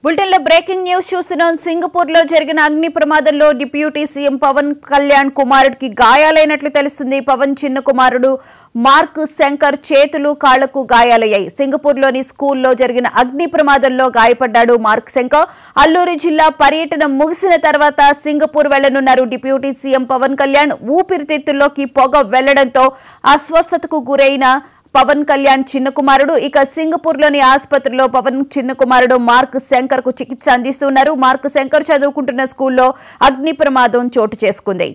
బులెటిన్లో breaking news చూస్తున్నాం. సింగపూర్లో జరిగిన అగ్ని ప్రమాదంలో డిప్యూటీ సీఎం పవన్ కళ్యాణ్ కుమారుడికి గాయాలైనట్లు తెలుస్తుంది. పవన్ చిన్న కుమారుడు మార్క్ శంకర్ చేతులు కాళ్లకు గాయాలయ్యాయి. సింగపూర్లోని స్కూల్లో జరిగిన అగ్ని ప్రమాదంలో గాయపడ్డాడు మార్క్ శంకర్. అల్లూరి జిల్లా పర్యటన ముగిసిన తర్వాత సింగపూర్ వెళ్లనున్నారు డిప్యూటీ సీఎం పవన్ కళ్యాణ్. ఊపిరితిత్తుల్లోకి పొగ వెళ్లడంతో అస్వస్థతకు గురైన పవన్ కళ్యాణ్ చిన్న కుమారుడు ఇక సింగపూర్లోని ఆసుపత్రిలో పవన్ చిన్న కుమారుడు మార్క్ శంకర్ కు చికిత్స అందిస్తున్నారు. మార్క్ శంకర్ చదువుకుంటున్న స్కూల్లో అగ్ని ప్రమాదం చోటు చేసుకుంది.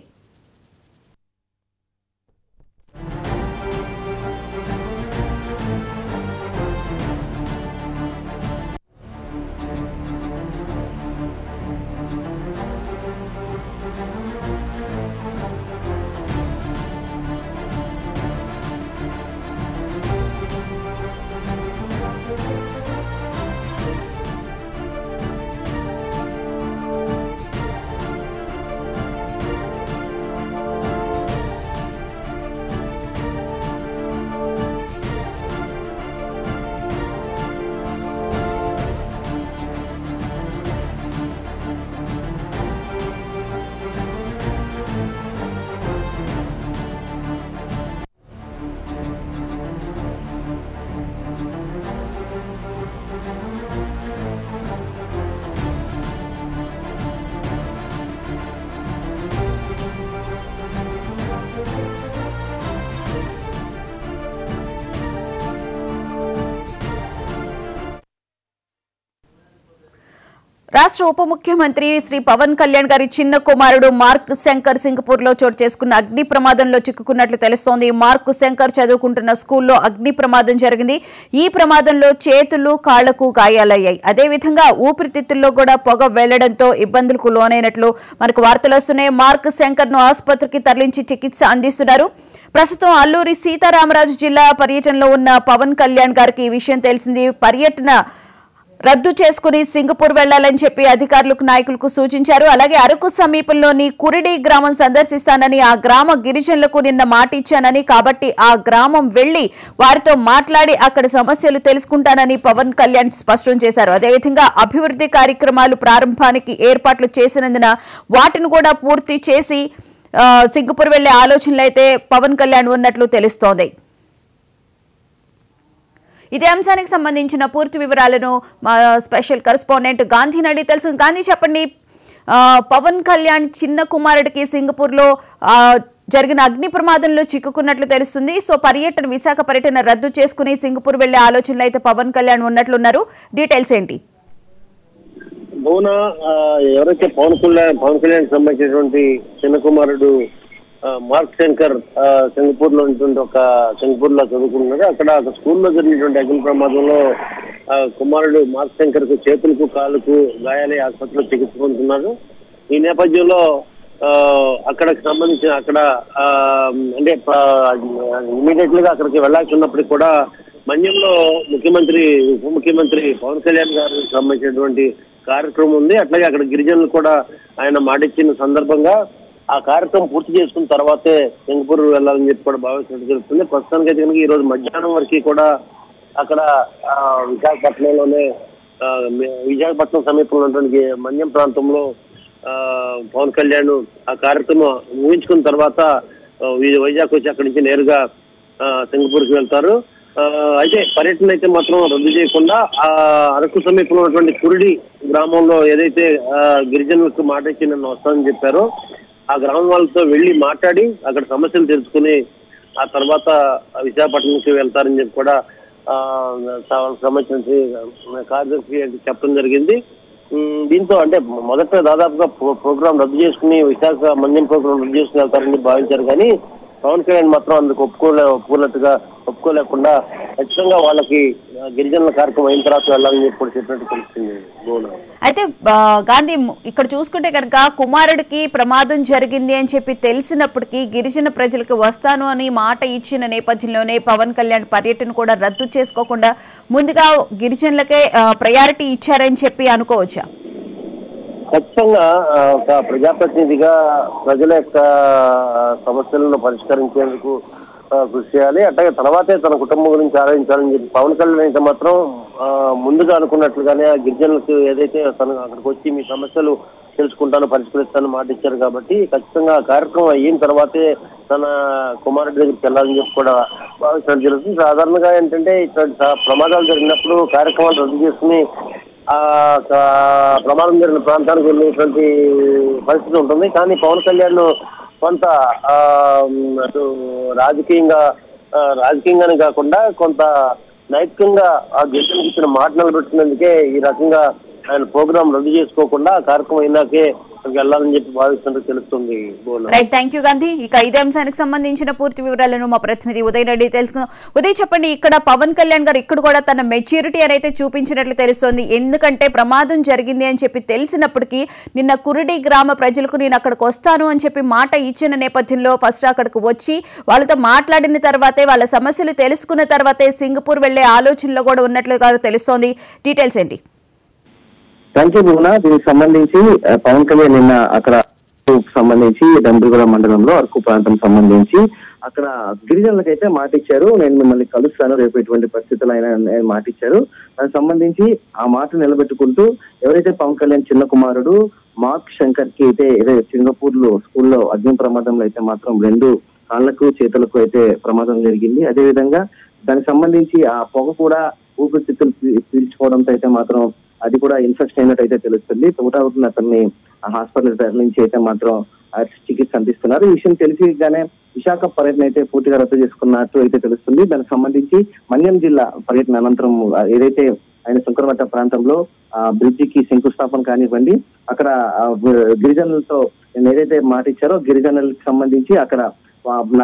రాష్ట్ర ఉప ముఖ్యమంత్రి శ్రీ పవన్ కళ్యాణ్ గారి చిన్న కుమారుడు మార్క్ శంకర్ సింగపూర్ లో చోటు చేసుకున్న అగ్ని ప్రమాదంలో చిక్కుకున్నట్లు తెలుస్తోంది. మార్క్ శంకర్ చదువుకుంటున్న స్కూల్లో అగ్ని ప్రమాదం జరిగింది. ఈ ప్రమాదంలో చేతులు కాళ్లకు గాయాలయ్యాయి. అదేవిధంగా ఊపిరితిత్తుల్లో కూడా పొగ వెళ్లడంతో ఇబ్బందులకు లోనైనట్లు మనకు వార్తలు వస్తున్నాయి. మార్క్ శంకర్ ను ఆసుపత్రికి తరలించి చికిత్స అందిస్తున్నారు. ప్రస్తుతం అల్లూరి సీతారామరాజు జిల్లా పర్యటనలో ఉన్న పవన్ కళ్యాణ్ గారికి ఈ విషయం తెలిసింది. పర్యటన రద్దు చేసుకుని సింగపూర్ వెళ్లాలని చెప్పి అధికారులకు నాయకులకు సూచించారు. అలాగే అరకు సమీపంలోని కురిడి గ్రామం సందర్శిస్తానని, ఆ గ్రామ గిరిజనులకు నిన్న మాట ఇచ్చానని, కాబట్టి ఆ గ్రామం వెళ్లి వారితో మాట్లాడి అక్కడ సమస్యలు తెలుసుకుంటానని పవన్ కళ్యాణ్ స్పష్టం చేశారు. అదేవిధంగా అభివృద్ధి కార్యక్రమాలు ప్రారంభానికి ఏర్పాట్లు చేసినందున వాటిని కూడా పూర్తి చేసి సింగపూర్ వెళ్లే ఆలోచనలు అయితే పవన్ కళ్యాణ్ ఉన్నట్లు తెలుస్తోంది. ఇదే అంశానికి సంబంధించిన పూర్తి వివరాలను మా స్పెషల్ కరెస్పాండెంట్ గాంధీ నడి తెలుసు. గాంధీ, చెప్పండి, పవన్ కళ్యాణ్ చిన్న కుమారుడికి సింగపూర్లో జరిగిన అగ్ని ప్రమాదంలో చిక్కుకున్నట్లు తెలుస్తుంది. సో విశాఖ పర్యటన రద్దు చేసుకుని సింగపూర్ వెళ్లే ఆలోచనలు అయితే పవన్ కళ్యాణ్ ఉన్నట్లున్నారు. డీటెయిల్స్ ఏంటి? ఎవరైతే పవన్ కళ్యాణ్ సంబంధించినటువంటి చిన్న కుమారుడు మార్క్ శంకర్ సింగపూర్ లో చదువుకుంటున్నారు. అక్కడ స్కూల్లో జరిగినటువంటి అగ్ని ప్రమాదంలో కుమారుడు మార్క్ శంకర్ కు చేతులకు కాళ్ళకు గాయాలై ఆసుపత్రిలో చికిత్స పొందుతున్నారు. ఈ నేపథ్యంలో అక్కడికి సంబంధించిన అంటే ఇమీడియట్ గా అక్కడికి వెళ్లాల్సి ఉన్నప్పటికీ కూడా మన్యంలో ఉప ముఖ్యమంత్రి పవన్ కళ్యాణ్ గారికి సంబంధించినటువంటి కార్యక్రమం ఉంది. అట్లాగే అక్కడ గిరిజనులు కూడా ఆయన మాటిచ్చిన సందర్భంగా ఆ కార్యక్రమం పూర్తి చేసుకున్న తర్వాతే సింగపూర్ వెళ్లాలని చెప్పి కూడా భావించినట్టు జరుగుతుంది. ప్రస్తుతానికి అయితే కనుక ఈ రోజు మధ్యాహ్నం వరకు కూడా అక్కడ విశాఖపట్నం సమీపంలో ఉన్నటువంటి మన్యం ప్రాంతంలో పవన్ కళ్యాణ్ ఆ కార్యక్రమం ముగించుకున్న తర్వాత వైజాగ్ వచ్చి అక్కడి నుంచి నేరుగా సింగపూర్కి వెళ్తారు. అయితే పర్యటన అయితే మాత్రం రద్దు చేయకుండా అరకు సమీపంలో ఉన్నటువంటి కురిడి గ్రామంలో ఏదైతే గిరిజనులకు మాట ఇచ్చి నన్ను వస్తానని చెప్పారో ఆ గ్రామం వాళ్ళతో వెళ్లి మాట్లాడి అక్కడ సమస్యలు తెలుసుకుని ఆ తర్వాత విశాఖపట్నంకి వెళ్తారని చెప్పి కూడా సంబంధించిన కార్యదర్శి చెప్పడం జరిగింది. దీంతో అంటే మొదట దాదాపుగా ప్రోగ్రాం రద్దు చేసుకుని విశాఖ మన్యం ప్రోగ్రాం రద్దు చేసుకుని వెళ్తారని భావించారు. కానీ పవన్ కళ్యాణ్ మాత్రం అందుకు ఒప్పుకోలేకుండా ఖచ్చితంగా వాళ్ళకి గిరిజనుల కార్యక్రమం అయిన తర్వాత వెళ్ళాలని చెప్పినట్టు తెలుస్తుంది. అయితే గాంధీ, ఇక్కడ చూసుకుంటే కనుక కుమారుడికి ప్రమాదం జరిగింది అని చెప్పి తెలిసినప్పటికీ గిరిజన ప్రజలకు వస్తాను అని మాట ఇచ్చిన నేపథ్యంలోనే పవన్ కళ్యాణ్ పర్యటన కూడా రద్దు చేసుకోకుండా ముందుగా గిరిజనులకే ప్రయారిటీ ఇచ్చారని చెప్పి అనుకోవచ్చా? ఖచ్చితంగా ఒక ప్రజాప్రతినిధిగా ప్రజల యొక్క సమస్యలను పరిష్కరించేందుకు కృషి చేయాలి, అట్లాగే తర్వాతే తన కుటుంబం గురించి ఆలోచించాలని చెప్పి పవన్ కళ్యాణ్ అయితే మాత్రం ముందుగా అనుకున్నట్లుగానే ఆ గిరిజనులకు ఏదైతే తను అక్కడికి వచ్చి మీ సమస్యలు తెలుసుకుంటాను, పరిష్కరిస్తాను మాట ఇచ్చారు కాబట్టి ఖచ్చితంగా ఆ కార్యక్రమం అయిన తర్వాతే తన కుమారుడి దగ్గరికి వెళ్ళాలని చెప్పి కూడా భావించడం జరుగుతుంది. సాధారణంగా ఏంటంటే ఇట్లాంటి ప్రమాదాలు జరిగినప్పుడు కార్యక్రమాలు రద్దు చేసుకుని ఆ ప్రమాదం జరిగిన ప్రాంతానికి వెళ్ళేటువంటి పరిస్థితి ఉంటుంది. కానీ పవన్ కళ్యాణ్ కొంత అటు రాజకీయంగానే కాకుండా కొంత నైతికంగా ఆ గిరిజనులకు ఇచ్చిన మాట నిలబెట్టినందుకే ఈ రకంగా ఆయన ప్రోగ్రాం రద్దు చేసుకోకుండా ఆ కార్యక్రమం అయినాకే వెళ్ళాలని చెప్పి భావిస్తున్నట్టు తెలుస్తుంది. Right, thank you Gandhi. ఇక ఇదే అంశానికి సంబంధించిన పూర్తి వివరాలను మా ప్రతినిధి ఉదయ్ రెడ్డి తెలుసుకుందాం. ఉదయ్, చెప్పండి, ఇక్కడ పవన్ కళ్యాణ్ గారు ఇక్కడ కూడా తన మెచ్యూరిటీ అనేది చూపించినట్లు తెలుస్తోంది. ఎందుకంటే ప్రమాదం జరిగింది అని చెప్పి తెలిసినప్పటికీ నిన్న కురిడి గ్రామ ప్రజలకు నేను అక్కడికి వస్తాను అని చెప్పి మాట ఇచ్చిన నేపథ్యంలో ఫస్ట్ అక్కడికి వచ్చి వాళ్ళతో మాట్లాడిన తర్వాతే వాళ్ళ సమస్యలు తెలుసుకున్న తర్వాతే సింగపూర్ వెళ్లే ఆలోచనలో కూడా ఉన్నట్లుగా తెలుస్తోంది. డీటెయిల్స్ ఏంటి? థ్యాంక్ యూ భువన. దీనికి సంబంధించి పవన్ కళ్యాణ్ నిన్న అక్కడ సంబంధించి దంబిగూడ మండలంలో అరకు ప్రాంతం సంబంధించి అక్కడ గిరిజనులకైతే మాట ఇచ్చారు, నేను మిమ్మల్ని కలుస్తాను రేపు ఎటువంటి పరిస్థితులు అయినా మాట ఇచ్చారు. దానికి సంబంధించి ఆ మాట నిలబెట్టుకుంటూ ఎవరైతే పవన్ కళ్యాణ్ చిన్న కుమారుడు మార్క్ శంకర్ కి అయితే సింగపూర్ లో స్కూల్లో అగ్ని ప్రమాదంలో అయితే మాత్రం 2 కాళ్లకు చేతులకు అయితే ప్రమాదం జరిగింది. అదే విధంగా దానికి సంబంధించి ఆ పొగ కూడా ఊపిరితిత్తులు పీల్చుకోవడంతో అయితే మాత్రం అది కూడా ఇన్ఫెక్షన్ అయినట్టు అయితే తెలుస్తుంది. తోటవుతున్న అతన్ని హాస్పిటల్ తరలించి అయితే మాత్రం చికిత్స అందిస్తున్నారు. ఈ విషయం తెలిసిగానే విశాఖ పర్యటన అయితే పూర్తిగా రద్దు చేసుకున్నట్టు అయితే తెలుస్తుంది. దానికి సంబంధించి మన్యం జిల్లా పర్యటన అనంతరం ఏదైతే ఆయన శంకరవట్ట ప్రాంతంలో బ్రిడ్జికి శంకుస్థాపన కానివ్వండి, అక్కడ గిరిజనులతో ఏదైతే మాట ఇచ్చారో గిరిజనులకు సంబంధించి అక్కడ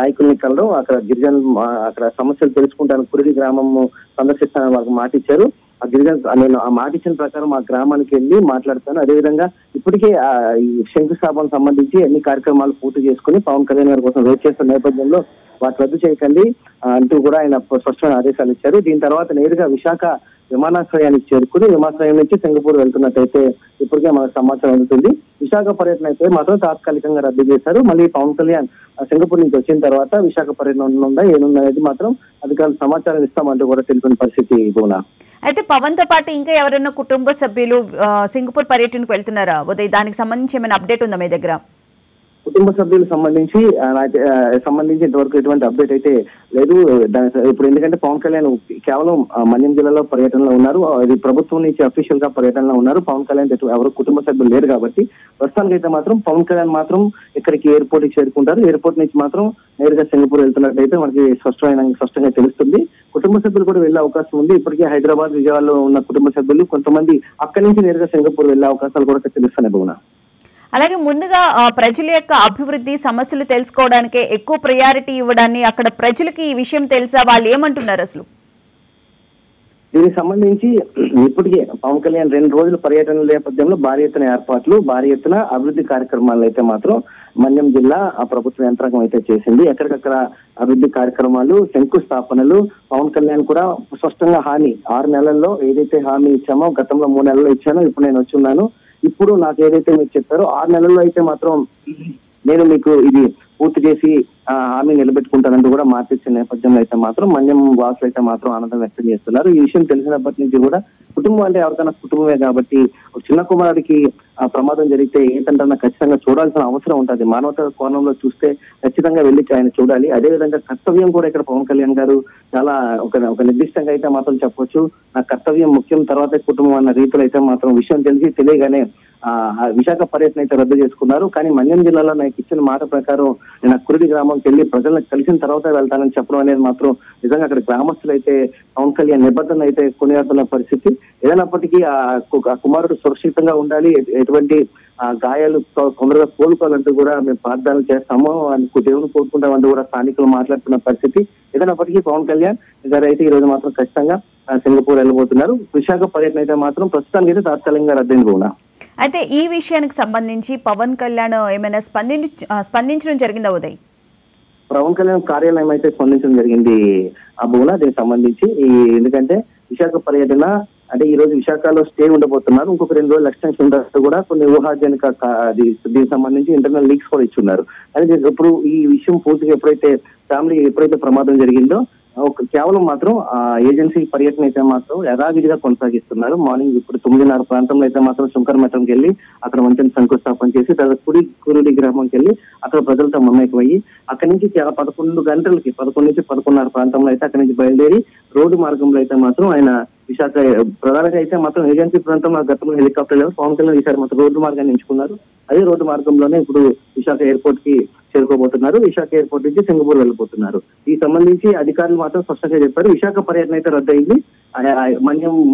నాయకుల్ని కలడం, అక్కడ గిరిజనులు అక్కడ సమస్యలు తెలుసుకుంటాను కురిడి గ్రామం సందర్శిస్తానని వాళ్ళకి మాట ఇచ్చారు. ఆ గిరిజన నేను ఆ మాట ఇచ్చిన ప్రకారం ఆ గ్రామానికి వెళ్ళి మాట్లాడతాను. అదేవిధంగా ఇప్పటికే ఈ శంకుస్థాపన సంబంధించి అన్ని కార్యక్రమాలు పూర్తి చేసుకుని పవన్ కళ్యాణ్ గారి కోసం వెయిట్ చేస్తున్న నేపథ్యంలో వాటి రద్దు చేయకండి అంటూ కూడా ఆయన స్పష్టమైన ఆదేశాలు ఇచ్చారు. దీని తర్వాత నేరుగా విశాఖ విమానాశ్రయానికి చేరుకుని విమానాశ్రయం నుంచి సింగపూర్ వెళ్తున్నట్టయితే ఇప్పటికే మనకు సమాచారం అందుతుంది. విశాఖ పర్యటన అయితే మాత్రం తాత్కాలికంగా రద్దు చేశారు. మళ్ళీ పవన్ కళ్యాణ్ సింగపూర్ నుంచి వచ్చిన తర్వాత విశాఖ పర్యటన ఉందా ఏముందనేది మాత్రం అధికారులు సమాచారం ఇస్తామంటూ కూడా తెలిపిన పరిస్థితి భువన. అయితే పవన్ తో పాటు ఇంకా ఎవరైనా కుటుంబ సభ్యులు సింగపూర్ పర్యటనకు వెళ్తున్నారా ఉదయ్? దానికి సంబంధించి ఏమైనా అప్డేట్ ఉందా మీ దగ్గర? కుటుంబ సభ్యులకు సంబంధించి ఇంతవరకు ఎటువంటి అప్డేట్ అయితే లేదు. ఇప్పుడు ఎందుకంటే పవన్ కళ్యాణ్ కేవలం మన్యం జిల్లాలో పర్యటనలో ఉన్నారు, ఇది ప్రభుత్వం నుంచి అఫీషియల్ గా పర్యటనలో ఉన్నారు. పవన్ కళ్యాణ్ ఎవరు కుటుంబ సభ్యులు లేరు కాబట్టి ప్రస్తుతానికి అయితే మాత్రం పవన్ కళ్యాణ్ మాత్రం ఇక్కడికి ఎయిర్పోర్ట్ కి చేరుకుంటారు. ఎయిర్పోర్ట్ నుంచి మాత్రం నేరుగా సింగపూర్ వెళ్తున్నట్టయితే మనకి స్పష్టంగా తెలుస్తుంది. కుటుంబ సభ్యులు కూడా వెళ్లే అవకాశం ఉంది. ఇప్పటికే హైదరాబాద్, విజయవాడలో ఉన్న కుటుంబ సభ్యులు కొంతమంది అక్కడి నుంచి నేరుగా సింగపూర్ వెళ్లే అవకాశాలు కూడా తెలుస్తున్నాయి భువన. అలాగే ముందుగా ప్రజల యొక్క అభివృద్ధి సమస్యలు తెలుసుకోవడానికే ఎక్కువ ప్రయారిటీ ఇవ్వడాన్ని అక్కడ ప్రజలకి ఈ విషయం తెలుసా? వాళ్ళు ఏమంటున్నారు అసలు? దీనికి సంబంధించి ఇప్పటికే పవన్ కళ్యాణ్ 2 రోజుల పర్యటన నేపథ్యంలో భారీ ఎత్తున ఏర్పాట్లు, భారీ ఎత్తున అభివృద్ధి కార్యక్రమాలు అయితే మాత్రం మన్యం జిల్లా ఆ ప్రభుత్వ యంత్రాంగం అయితే చేసింది. ఎక్కడికక్కడ అభివృద్ధి కార్యక్రమాలు, శంకుస్థాపనలు. పవన్ కళ్యాణ్ కూడా స్పష్టంగా హామీ 6 నెలల్లో ఏదైతే హామీ ఇచ్చామో, గతంలో 3 నెలల్లో ఇచ్చానో ఇప్పుడు నేను వచ్చున్నాను, ఇప్పుడు నాకు ఏదైతే మీరు చెప్పారో 6 నెలల్లో అయితే మాత్రం నేను మీకు ఇది పూర్తి చేసి హామీ నిలబెట్టుకుంటానంటూ కూడా మార్చిచ్చిన నేపథ్యంలో అయితే మాత్రం మన్యం వాసులు అయితే మాత్రం ఆనందం వ్యక్తం చేస్తున్నారు. ఈ విషయం తెలిసినప్పటి నుంచి కూడా కుటుంబం అంటే ఎవరికైనా కుటుంబమే కాబట్టి చిన్న కుమారుడికి ప్రమాదం జరిగితే ఏంటంటే ఖచ్చితంగా చూడాల్సిన అవసరం ఉంటుంది. మానవత కోణంలో చూస్తే ఖచ్చితంగా వెళ్ళి ఆయన చూడాలి. అదేవిధంగా కర్తవ్యం కూడా ఇక్కడ పవన్ కళ్యాణ్ గారు చాలా ఒక నిర్దిష్టంగా అయితే మాత్రం చెప్పొచ్చు, నా కర్తవ్యం ముఖ్యం తర్వాత కుటుంబం అన్న రీతిలో అయితే మాత్రం విషయం తెలియగానే విశాఖ పర్యటన అయితే రద్దు చేసుకున్నారు. కానీ మన్యం జిల్లాలో నాకు ఇచ్చిన మాట ప్రకారం నేను కురిడి గ్రామంకి వెళ్ళి ప్రజలను కలిసిన తర్వాత వెళ్తానని చెప్పడం అనేది మాత్రం నిజంగా అక్కడ గ్రామస్తులు అయితే పవన్ కళ్యాణ్ నిబద్ధన అయితే కొనియాడుతున్న పరిస్థితి. ఏదైనప్పటికీ ఆ కుమారుడు సురక్షితంగా ఉండాలి, ఎటువంటి గాయాలు తొందరగా కోలుకోవాలంటూ కూడా మేము ప్రార్థనలు చేస్తాము అని దేవుని కోరుకుంటామంటూ కూడా స్థానికులు మాట్లాడుతున్న పరిస్థితి. ఏదైనప్పటికీ పవన్ కళ్యాణ్ గారు అయితే ఈ రోజు మాత్రం ఖచ్చితంగా సింగపూర్ వెళ్ళబోతున్నారు. విశాఖ పర్యటన అయితే మాత్రం ప్రస్తుతానికి అయితే తాత్కాలికంగా రద్దయింది కూడా. అయితే ఈ విషయానికి సంబంధించి పవన్ కళ్యాణ్ ఏమైనా స్పందించడం జరిగిందా ఉదయ్? పవన్ కళ్యాణ్ కార్యాలయం అయితే స్పందించడం జరిగింది ఆ భూన. దీనికి సంబంధించి ఎందుకంటే విశాఖ పర్యటన అంటే ఈ రోజు విశాఖలో స్టే ఉండబోతున్నారు. ఇంకొక 2 రోజులు ఎక్స్టెన్షన్ ఉండదు కూడా కొన్ని ఊహాజనిక దీనికి సంబంధించి ఇంటర్నల్ లీక్స్ కూడా ఇచ్చున్నారు. అయితే ఇప్పుడు ఈ విషయం పూర్తిగా ఎప్పుడైతే ప్రమాదం జరిగిందో కేవలం మాత్రం ఏజెన్సీ పర్యటన అయితే మాత్రం యథావిధిగా కొనసాగిస్తున్నారు. మార్నింగ్ ఇప్పుడు 9:30 ప్రాంతంలో అయితే మాత్రం శంకరమఠంకి వెళ్ళి అక్కడ వంతెన శంకుస్థాపన చేసి తర్వాత కురుడి గ్రామంకి వెళ్ళి అక్కడ ప్రజలతో మమేకమయ్యి అక్కడి నుంచి 11 గంటలకి 11 నుంచి 11:30 ప్రాంతంలో అయితే అక్కడి నుంచి బయలుదేరి రోడ్డు మార్గంలో అయితే మాత్రం ఆయన విశాఖ ప్రధానంగా అయితే మాత్రం ఏజెన్సీ ప్రాంతంలో గతంలో హెలికాప్టర్ పవన్ కళ్యాణ్ ఈసారి మాత్రం రోడ్డు మార్గాన్ని ఎంచుకున్నారు. అదే రోడ్డు మార్గంలోనే ఇప్పుడు విశాఖ ఎయిర్పోర్ట్ కి చేరుకోబోతున్నారు. విశాఖ ఎయిర్పోర్ట్ నుంచి సింగపూర్ వెళ్ళిపోతున్నారు. ఈ సంబంధించి అధికారులు మాత్రం స్పష్టంగా చెప్పారు. విశాఖ పర్యటన అయితే రద్దయింది.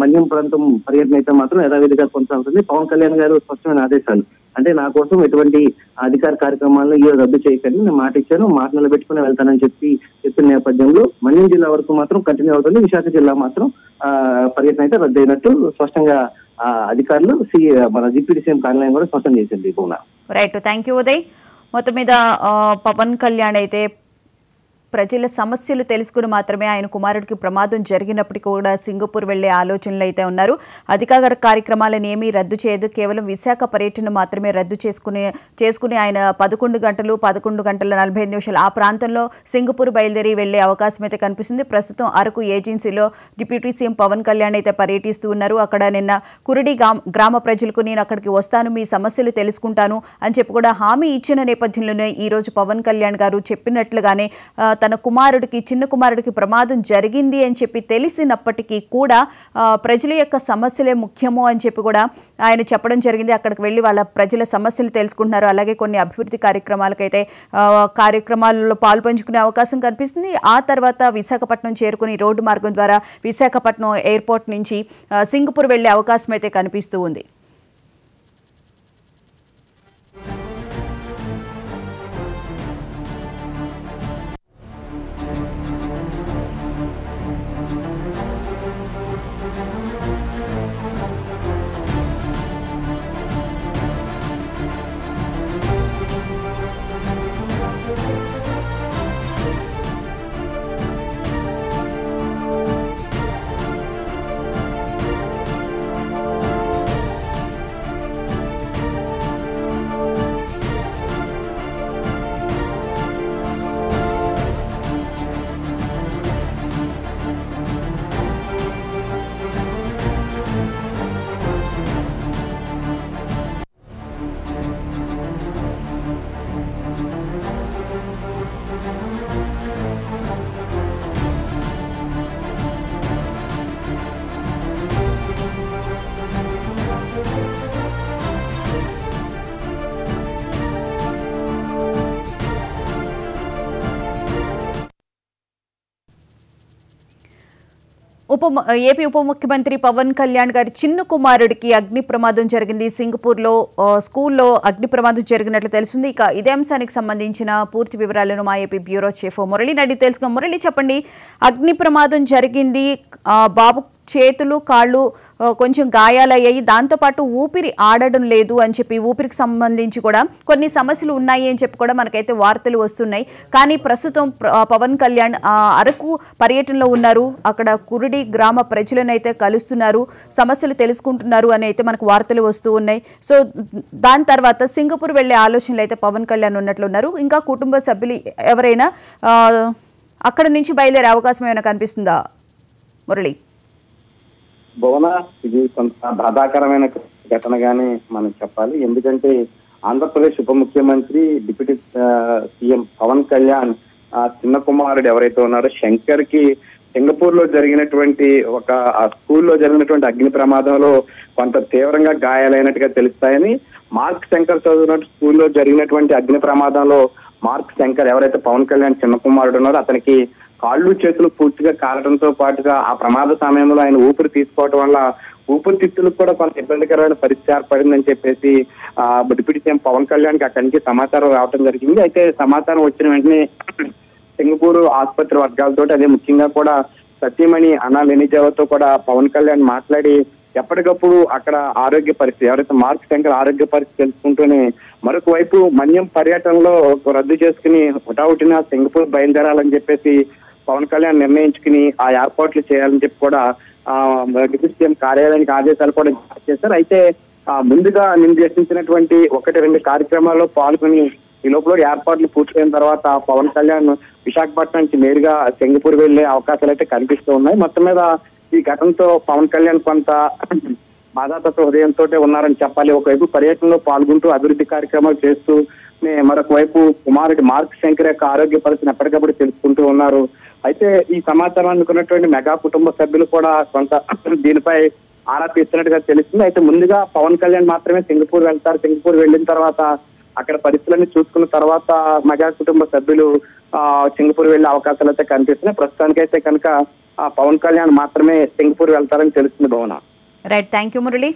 మన్యం ప్రాంతం పర్యటన అయితే మాత్రం యథావిధిగా కొనసాగుతుంది. పవన్ కళ్యాణ్ గారు స్పష్టమైన ఆదేశాలు అంటే నా కోసం ఎటువంటి అధికార కార్యక్రమాలను ఈ రద్దు చేయకండి, నేను మాట ఇచ్చాను, మాట నిలబెట్టుకుని వెళ్తానని చెప్పిన నేపథ్యంలో మన్యం జిల్లా వరకు మాత్రం కంటిన్యూ అవుతుంది. విశాఖ జిల్లా మాత్రం పర్యటన అయితే రద్దయినట్టు స్పష్టంగా అధికారులు మన డిప్యూటీ సీఎం కార్యాలయం కూడా స్పష్టం చేసింది. Right, thank you Uday. మొత్తం మీద పవన్ కళ్యాణ్ అయితే ప్రజల సమస్యలు తెలుసుకుని మాత్రమే ఆయన కుమారుడికి ప్రమాదం జరిగినప్పటికీ కూడా సింగపూర్ వెళ్లే ఆలోచనలు అయితే ఉన్నారు. అధికార కార్యక్రమాలను ఏమీ రద్దు చేయదు, కేవలం విశాఖ పర్యటన మాత్రమే రద్దు చేసుకుని ఆయన 11 గంటలు 11:45 ఆ ప్రాంతంలో సింగపూర్ బయలుదేరి వెళ్లే అవకాశం అయితే కనిపిస్తుంది. ప్రస్తుతం అరకు ఏజెన్సీలో డిప్యూటీ సీఎం పవన్ కళ్యాణ్ అయితే పర్యటిస్తూ ఉన్నారు. అక్కడ నిన్న కురుడి గ్రామ ప్రజలకు నేను అక్కడికి వస్తాను, మీ సమస్యలు తెలుసుకుంటాను అని చెప్పి కూడా హామీ ఇచ్చిన నేపథ్యంలోనే ఈ రోజు పవన్ కళ్యాణ్ గారు చెప్పినట్లుగానే తన చిన్న కుమారుడికి ప్రమాదం జరిగింది అని చెప్పి తెలిసినప్పటికీ కూడా ప్రజల యొక్క సమస్యలే ముఖ్యము అని చెప్పి కూడా ఆయన చెప్పడం జరిగింది. అక్కడికి వెళ్ళి వాళ్ళ ప్రజల సమస్యలు తెలుసుకుంటున్నారు. అలాగే కొన్ని అభివృద్ధి కార్యక్రమాలలో పాల్పంచుకునే అవకాశం కనిపిస్తుంది. ఆ తర్వాత విశాఖపట్నం చేరుకుని రోడ్డు మార్గం ద్వారా విశాఖపట్నం ఎయిర్పోర్ట్ నుంచి సింగపూర్ వెళ్లే అవకాశం అయితే కనిపిస్తూ ఉంది. ఏపీ ఉప ముఖ్యమంత్రి పవన్ కళ్యాణ్ గారి చిన్న కుమారుడికి అగ్ని ప్రమాదం జరిగింది. సింగపూర్లో స్కూల్లో అగ్ని ప్రమాదం జరిగినట్లు తెలుస్తుంది. ఇక ఇదే అంశానికి సంబంధించిన పూర్తి వివరాలను మా ఏపీ బ్యూరో చీఫ్ మురళిని అడిగి తెలుసుకున్నాం. మురళి, చెప్పండి, అగ్ని ప్రమాదం జరిగింది, బాబు చేతులు కాళ్ళు కొంచెం గాయాలయ్యాయి, దాంతోపాటు ఊపిరి ఆడడం లేదు అని చెప్పి ఊపిరికి సంబంధించి కూడా కొన్ని సమస్యలు ఉన్నాయి అని చెప్పి కూడా మనకైతే వార్తలు వస్తున్నాయి. కానీ ప్రస్తుతం పవన్ కళ్యాణ్ అరకు పర్యటనలో ఉన్నారు. అక్కడ కురుడి గ్రామ ప్రజలను అయితే కలుస్తున్నారు, సమస్యలు తెలుసుకుంటున్నారు అని అయితే మనకు వార్తలు వస్తూ ఉన్నాయి. సో దాని తర్వాత సింగపూర్ వెళ్లే ఆలోచనలు అయితే పవన్ కళ్యాణ్ ఉన్నట్లున్నారు. ఇంకా కుటుంబ సభ్యులు ఎవరైనా అక్కడ నుంచి బయలుదేరే అవకాశం ఏమైనా కనిపిస్తుందా మురళి? భువన, ఇది కొంత బాధాకరమైన ఘటనగానే మనం చెప్పాలి. ఎందుకంటే ఆంధ్రప్రదేశ్ ఉప ముఖ్యమంత్రి డిప్యూటీ సీఎం పవన్ కళ్యాణ్ చిన్న కుమారుడు ఎవరైతే ఉన్నారో శంకర్ కి సింగపూర్ లో జరిగినటువంటి స్కూల్లో జరిగినటువంటి అగ్ని ప్రమాదంలో కొంత తీవ్రంగా గాయాలైనట్టుగా తెలుస్తాయని, మార్క్ శంకర్ చదువుతున్న స్కూల్లో జరిగినటువంటి అగ్ని ప్రమాదంలో మార్క్ శంకర్ ఎవరైతే పవన్ కళ్యాణ్ చిన్న కుమారుడు ఉన్నారో అతనికి కాళ్ళు చేతులు పూర్తిగా కాలడంతో పాటుగా ఆ ప్రమాద సమయంలో ఆయన ఊపిరి తీసుకోవడం వల్ల ఊపిరితిత్తులకు కూడా కొంత ఇబ్బందికరమైన పరిస్థితి ఏర్పడిందని చెప్పేసి డిప్యూటీ సీఎం పవన్ కళ్యాణ్ కి అక్కడి నుంచి సమాచారం రావడం జరిగింది. అయితే సమాచారం వచ్చిన వెంటనే సింగపూర్ ఆసుపత్రి వర్గాలతో, అదే ముఖ్యంగా కూడా సతీమణి అన్నా లెనిజావతో కూడా పవన్ కళ్యాణ్ మాట్లాడి ఎప్పటికప్పుడు అక్కడ ఆరోగ్య పరిస్థితి, ఎవరైతే మార్క్ శంకర్ ఆరోగ్య పరిస్థితి తెలుసుకుంటూనే మరొక వైపు మన్యం పర్యటనలో రద్దు చేసుకుని హుటాహుటిన సింగపూర్ బయలుదేరాలని చెప్పేసి పవన్ కళ్యాణ్ నిర్ణయించుకుని ఆ ఏర్పాట్లు చేయాలని చెప్పి కూడా డిప్యూటీ సీఎం కార్యాలయానికి ఆదేశాలు కూడా జారీ చేశారు. అయితే ముందుగా నిర్దేశించినటువంటి 1-2 కార్యక్రమాల్లో పాల్గొని ఈ లోపల ఏర్పాట్లు పూర్తయిన తర్వాత పవన్ కళ్యాణ్ విశాఖపట్నం నుంచి నేరుగా సింగపూర్ వెళ్లే అవకాశాలు అయితే కనిపిస్తూ ఉన్నాయి. మొత్తం మీద ఈ ఘటనతో పవన్ కళ్యాణ్ కొంత బాధాతత్వ హృదయంతో ఉన్నారని చెప్పాలి. ఒకవైపు పర్యటనలో పాల్గొంటూ అభివృద్ధి కార్యక్రమాలు చేస్తూ మరొక వైపు కుమారుడి మార్క్ శంకర్ యొక్క ఆరోగ్య పరిస్థితిని ఎప్పటికప్పుడు తెలుసుకుంటూ ఉన్నారు. అయితే ఈ సమాచారం అందుకున్నటువంటి మెగా కుటుంబ సభ్యులు కూడా కొంత దీనిపై ఆరా తీస్తున్నట్టుగా తెలుస్తుంది. అయితే ముందుగా పవన్ కళ్యాణ్ మాత్రమే సింగపూర్ వెళ్తారు. సింగపూర్ వెళ్ళిన తర్వాత అక్కడ పరిస్థితులన్నీ చూసుకున్న తర్వాత మెగా కుటుంబ సభ్యులు సింగపూర్ వెళ్లే అవకాశాలు అయితే కనిపిస్తున్నాయి. ప్రస్తుతానికైతే కనుక పవన్ కళ్యాణ్ మాత్రమే సింగపూర్ వెళ్తారని తెలుస్తుంది భవన. Right, thank you Murali.